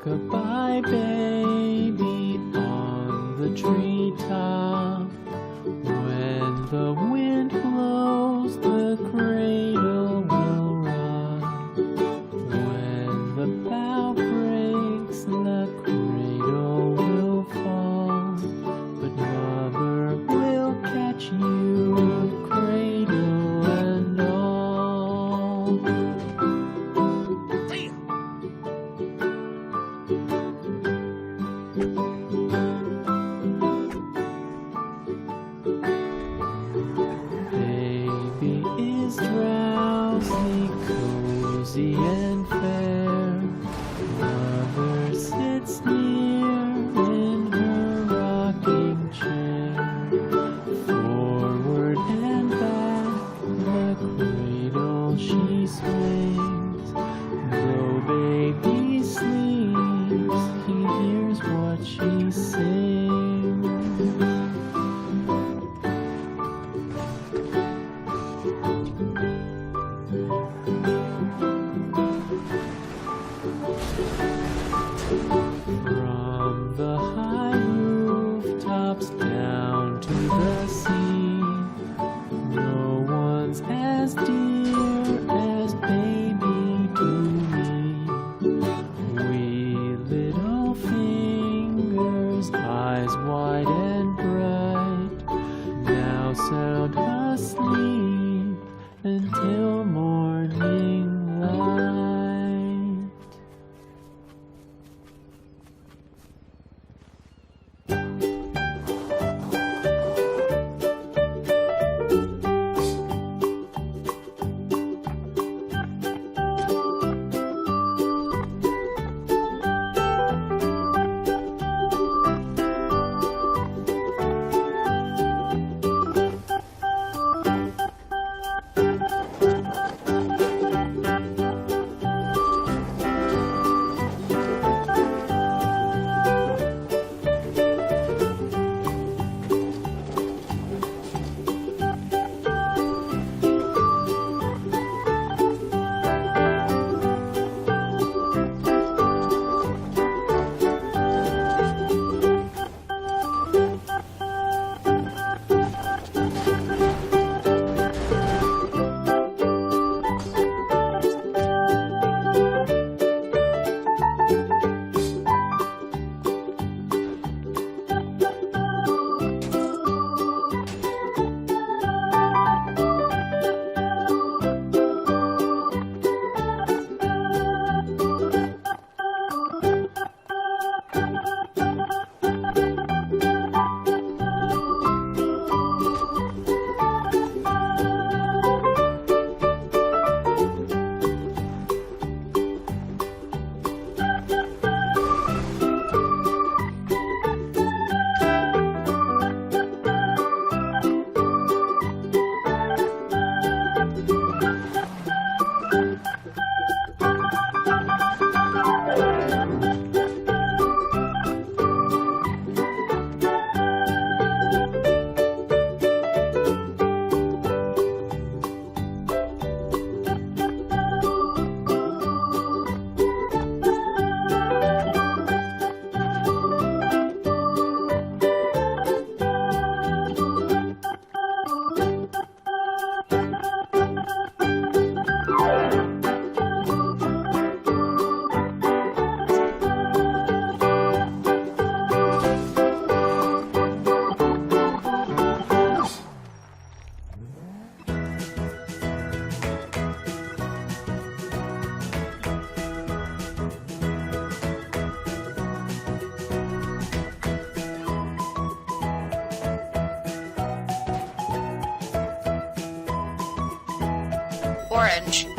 Rock-a-bye baby on the treetop. When the wind blows, the cradle will rock. When the bough breaks, the cradle will fall. But mother will catch you, cradle and all. Baby is drowsy, cozy and fair. Mother sits near in her rocking chair. Forward and back, the cradle she swings. Though baby sleeps, he hears what she sings. From the high rooftops down to the sea, no one's as dear as baby to me. Wee little fingers, eyes wide and bright, now sound asleep until morning light. Orange.